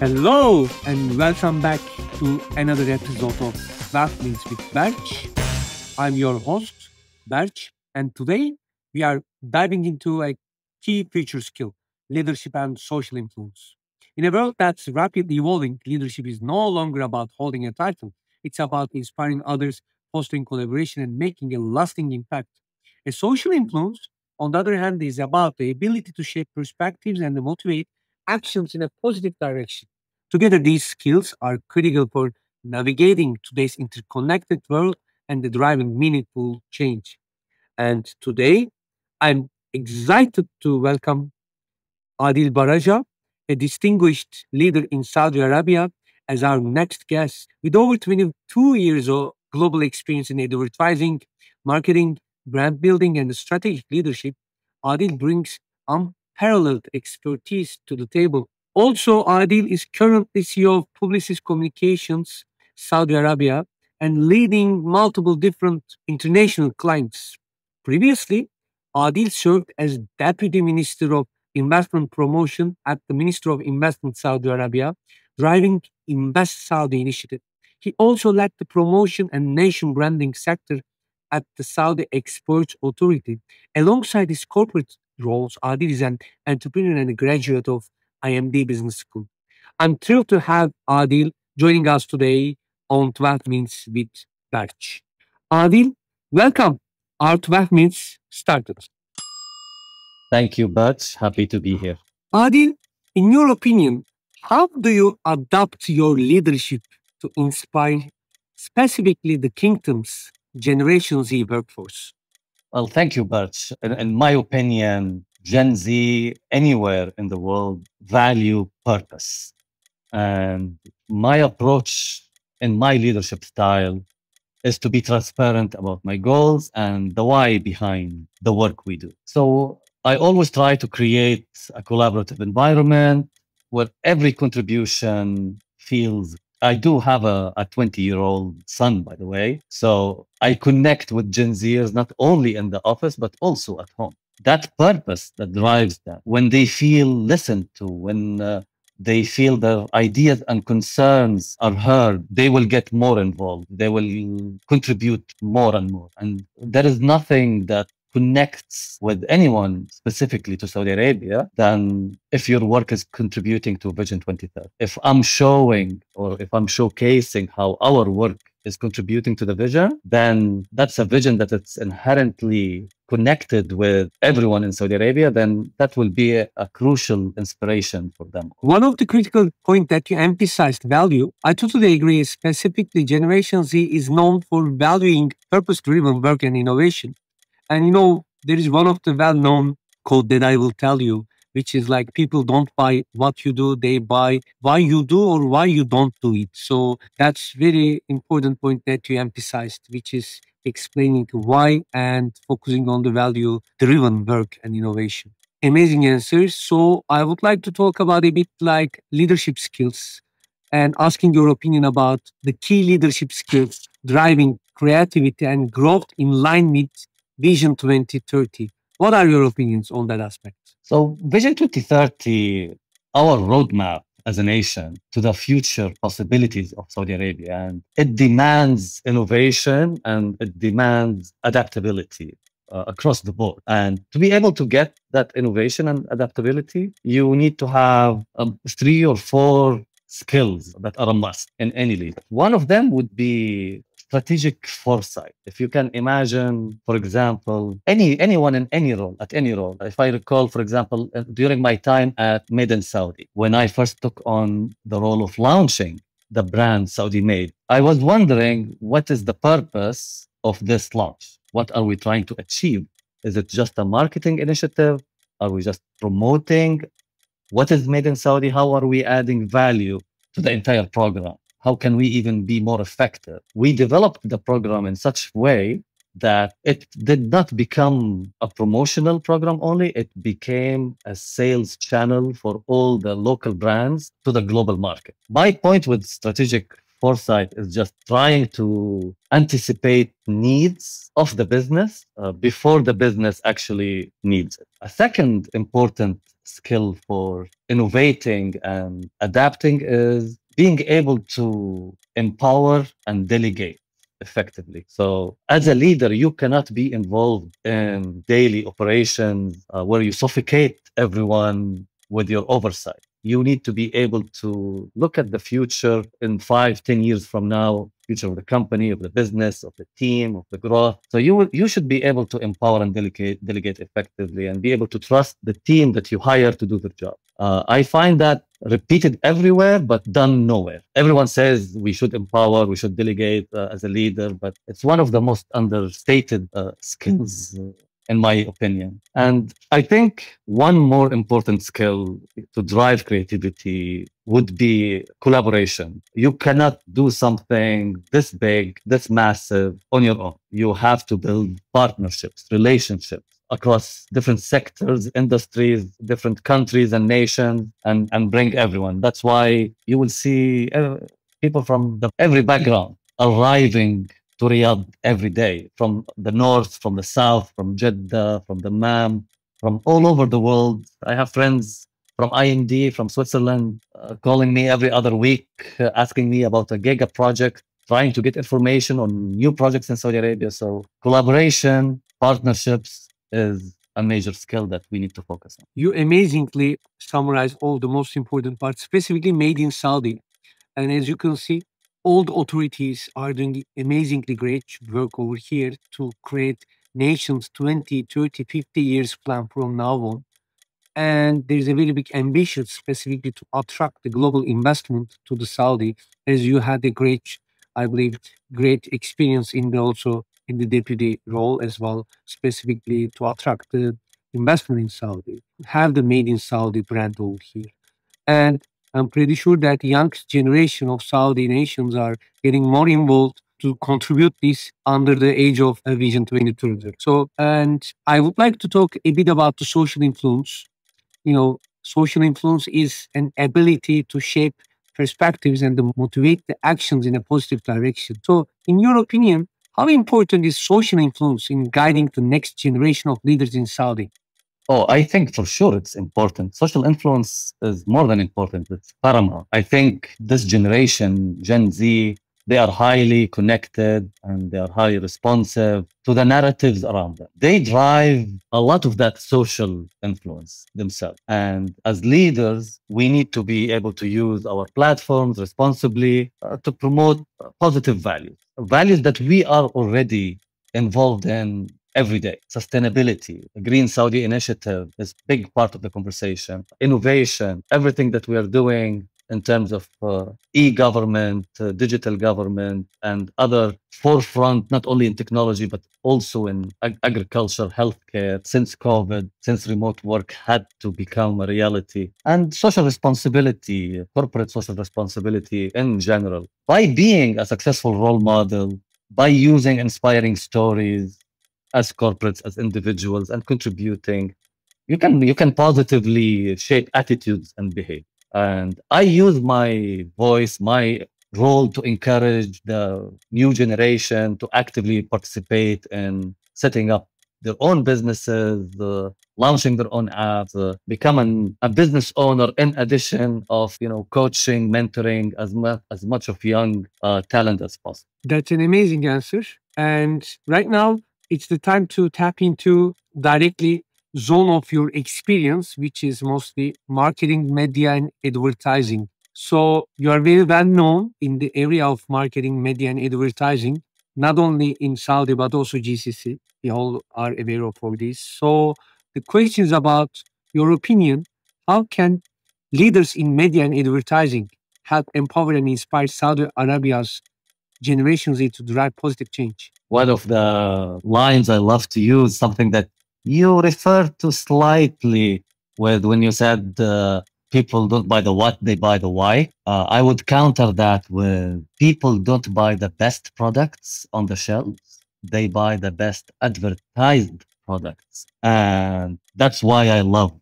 Hello and welcome back to another episode of That Means with Berç. I'm your host, Berç, and today we are diving into a key future skill, leadership and social influence. In a world that's rapidly evolving, leadership is no longer about holding a title. It's about inspiring others, fostering collaboration, and making a lasting impact. A social influence, on the other hand, is about the ability to shape perspectives and motivate actions in a positive direction. Together, these skills are critical for navigating today's interconnected world and driving meaningful change. And today, I'm excited to welcome Adel Baraja, a distinguished leader in Saudi Arabia, as our next guest. With over 22 years of global experience in advertising, marketing, brand building, and strategic leadership, Adil brings unparalleled expertise to the table. Also, Adil is currently CEO of Publicis Communications, Saudi Arabia, and leading multiple different international clients. Previously, Adil served as Deputy Minister of Investment Promotion at the Ministry of Investment Saudi Arabia, driving Invest Saudi initiative. He also led the promotion and nation branding sector at the Saudi Exports Authority. Alongside his corporate roles, Adil is an entrepreneur and a graduate of IMD Business School. I'm thrilled to have Adil joining us today on 12 Minutes with Berç. Adil, welcome. Our 12 Minutes started. Thank you, Berç. Happy to be here. Adil, in your opinion, how do you adapt your leadership to inspire specifically the kingdom's Generation Z workforce? Well, thank you, Berç. In my opinion, Gen Z anywhere in the world value purpose. And my approach in my leadership style is to be transparent about my goals and the why behind the work we do. So I always try to create a collaborative environment where every contribution feels. I do have a 20-year-old son, by the way. So I connect with Gen Zers not only in the office, but also at home. That purpose that drives them, when they feel listened to, when they feel their ideas and concerns are heard, they will get more involved. They will contribute more and more. And there is nothing that connects with anyone specifically to Saudi Arabia than if your work is contributing to Vision 2030. If I'm showing or if I'm showcasing how our work is contributing to the vision, then that's a vision that it's inherently connected with everyone in Saudi Arabia, then that will be a crucial inspiration for them. One of the critical points that you emphasized value, I totally agree. Specifically, Generation Z is known for valuing purpose-driven work and innovation. And there is one of the well-known quote that I will tell you, which is like people don't buy what you do, they buy why you do or why you don't do it. So that's very important point that you emphasized, which is explaining why and focusing on the value-driven work and innovation. Amazing answers. So I would like to talk about a bit like leadership skills and asking your opinion about the key leadership skills driving creativity and growth in line with Vision 2030. What are your opinions on that aspect? So, Vision 2030, our roadmap as a nation to the future possibilities of Saudi Arabia, and it demands innovation and it demands adaptability across the board. And to be able to get that innovation and adaptability, you need to have 3 or 4 skills that are a must in any leader. One of them would be strategic foresight. If you can imagine, for example, anyone in any role, at any role. If I recall, for example, during my time at Made in Saudi, when I first took on the role of launching the brand Saudi Made, I was wondering what is the purpose of this launch? What are we trying to achieve? Is it just a marketing initiative? Are we just promoting? What is Made in Saudi? How are we adding value to the entire program? How can we even be more effective? We developed the program in such a way that it did not become a promotional program only. It became a sales channel for all the local brands to the global market. My point with strategic foresight is just trying to anticipate needs of the business before the business actually needs it. A second important skill for innovating and adapting is being able to empower and delegate effectively. So, as a leader, you cannot be involved in daily operations where you suffocate everyone with your oversight. You need to be able to look at the future in 5, 10 years from now, future of the company, of the business, of the team, of the growth. So you should be able to empower and delegate effectively and be able to trust the team that you hire to do their job. I find that repeated everywhere, but done nowhere. Everyone says we should empower, we should delegate as a leader, but it's one of the most understated skills in my opinion. And I think one more important skill to drive creativity would be collaboration. You cannot do something this big, this massive on your own. You have to build partnerships, relationships across different sectors, industries, different countries and nations, and bring everyone. That's why you will see people from every background arriving to Riyadh every day from the north, from the south, from Jeddah, from Dammam, from all over the world. I have friends from IND, from Switzerland, calling me every other week, asking me about a giga project, trying to get information on new projects in Saudi Arabia. So collaboration, partnerships is a major skill that we need to focus on. You amazingly summarize all the most important parts, specifically made in Saudi. And as you can see, all the authorities are doing amazingly great work over here to create nations 20, 30, 50 years plan from now on. And there's a very big ambition specifically to attract the global investment to the Saudi, as you had a great, I believe, great experience in the also in the deputy role as well, specifically to attract the investment in Saudi, have the made in Saudi brand over here. And I'm pretty sure that young generation of Saudi nations are getting more involved to contribute this under the age of Vision 2030. So, and I would like to talk a bit about the social influence. Social influence is an ability to shape perspectives and to motivate the actions in a positive direction. So, in your opinion, how important is social influence in guiding the next generation of leaders in Saudi? Oh, I think for sure it's important. Social influence is more than important, it's paramount. I think this generation, Gen Z, they are highly connected and they are highly responsive to the narratives around them. They drive a lot of that social influence themselves. And as leaders, we need to be able to use our platforms responsibly to promote positive values that we are already involved in every day. Sustainability, the Green Saudi Initiative is big part of the conversation. Innovation, everything that we are doing in terms of e-government, digital government, and other forefront, not only in technology, but also in agriculture, healthcare, since COVID, since remote work had to become a reality, and social responsibility, corporate social responsibility in general. By being a successful role model, by using inspiring stories, as corporates, as individuals, and contributing, you can positively shape attitudes and behavior. And I use my voice, my role to encourage the new generation to actively participate in setting up their own businesses, launching their own apps, become a business owner in addition of coaching, mentoring as much of young talent as possible. That's an amazing answer. And right now, it's the time to tap into directly zone of your experience, which is mostly marketing, media, and advertising. So you are very well known in the area of marketing, media, and advertising, not only in Saudi but also GCC. We all are aware of all this. So the question is about your opinion. How can leaders in media and advertising help empower and inspire Saudi Arabia's Generation Z to drive positive change? One of the lines I love to use, something that you referred to slightly with when you said people don't buy the what, they buy the why. I would counter that with people don't buy the best products on the shelves, they buy the best advertised products. And that's why I love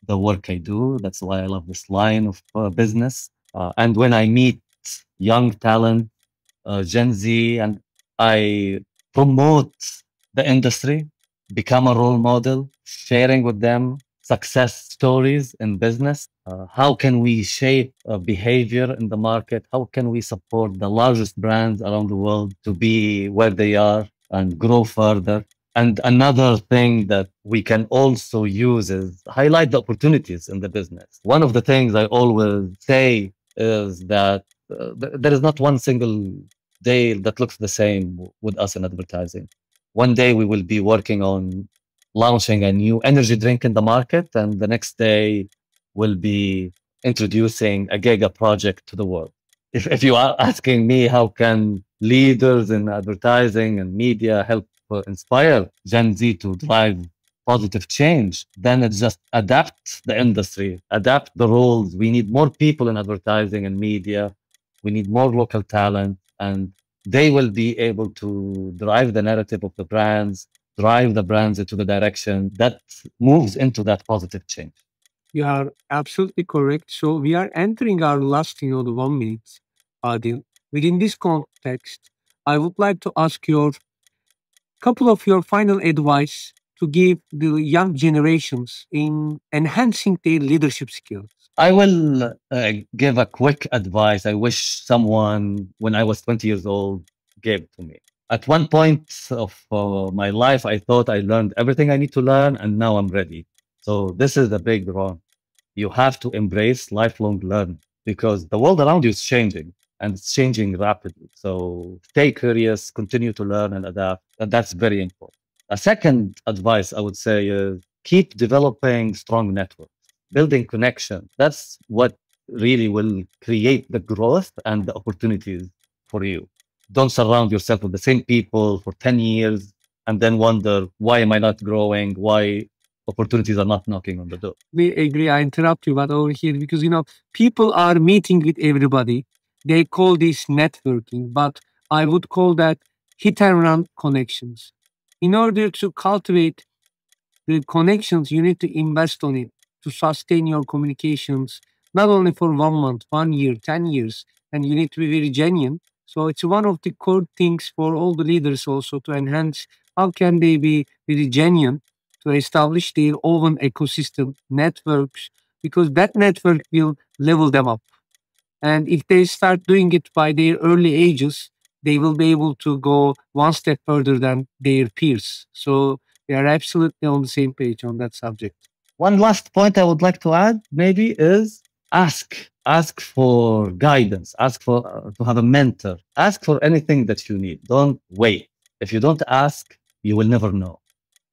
the work I do. That's why I love this line of business. And when I meet young talent, Gen Z, and I promote the industry, become a role model, sharing with them success stories in business. How can we shape behavior in the market? How can we support the largest brands around the world to be where they are and grow further? And another thing that we can also use is highlight the opportunities in the business. One of the things I always say is that there is not one single day that looks the same with us in advertising. One day we will be working on launching a new energy drink in the market, and the next day we'll be introducing a giga project to the world. If you are asking me how can leaders in advertising and media help inspire Gen Z to drive positive change, then it's just adapt the industry, adapt the roles. We need more people in advertising and media. We need more local talent, and they will be able to drive the narrative of the brands, drive the brands into the direction that moves into that positive change. You are absolutely correct. So we are entering our last, the 1 minute, Adil. Within this context, I would like to ask your couple of your final advice to give the young generations in enhancing their leadership skills. I will give a quick advice I wish someone, when I was 20 years old, gave to me. At one point of my life, I thought I learned everything I need to learn, and now I'm ready. So this is a big wrong. You have to embrace lifelong learning because the world around you is changing and it's changing rapidly. So stay curious, continue to learn and adapt. And that's very important. A second advice I would say is keep developing strong networks, building connection. That's what really will create the growth and the opportunities for you. Don't surround yourself with the same people for 10 years and then wonder, why am I not growing? Why opportunities are not knocking on the door? We agree. I interrupt you, but over here, because, people are meeting with everybody. They call this networking, but I would call that hit and run connections. In order to cultivate the connections, you need to invest on it to sustain your communications, not only for 1 month, 1 year, 10 years, and you need to be very genuine. So it's one of the core things for all the leaders also to enhance how can they be very genuine to establish their own ecosystem networks, because that network will level them up. And if they start doing it by their early ages, they will be able to go one step further than their peers. So we are absolutely on the same page on that subject. One last point I would like to add maybe is ask for guidance, ask for to have a mentor, ask for anything that you need. Don't wait. If you don't ask, you will never know.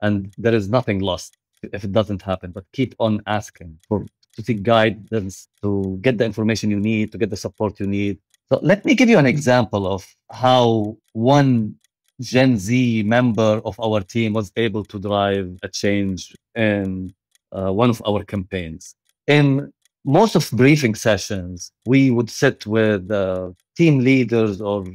And there is nothing lost if it doesn't happen, but keep on asking to seek guidance, to get the information you need, to get the support you need. So let me give you an example of how one Gen Z member of our team was able to drive a change in one of our campaigns. In most of briefing sessions, we would sit with team leaders or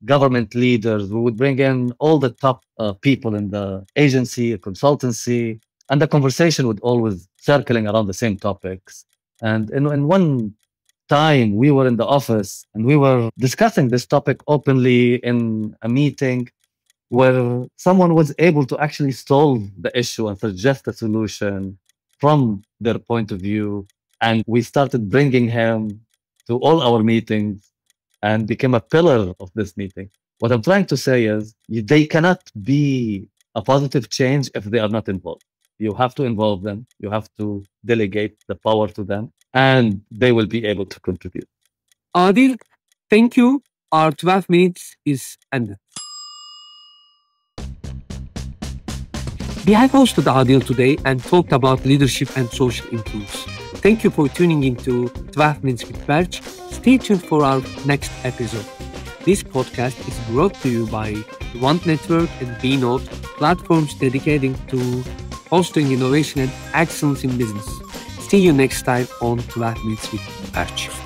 government leaders. We would bring in all the top people in the agency, consultancy, and the conversation would always circling around the same topics. And in one time, we were in the office and we were discussing this topic openly in a meeting where someone was able to actually solve the issue and suggest a solution from their point of view. And we started bringing him to all our meetings and became a pillar of this meeting. What I'm trying to say is they cannot be a positive change if they are not involved. You have to involve them. You have to delegate the power to them, and they will be able to contribute. Adil, thank you. Our 12 minutes is ended. We have hosted Adil today and talked about leadership and social influence. Thank you for tuning into 12 Minutes with Berç. Stay tuned for our next episode. This podcast is brought to you by the Want Network and B-Note, platforms dedicating to fostering innovation and excellence in business. See you next time on 12 Minutes with Berç.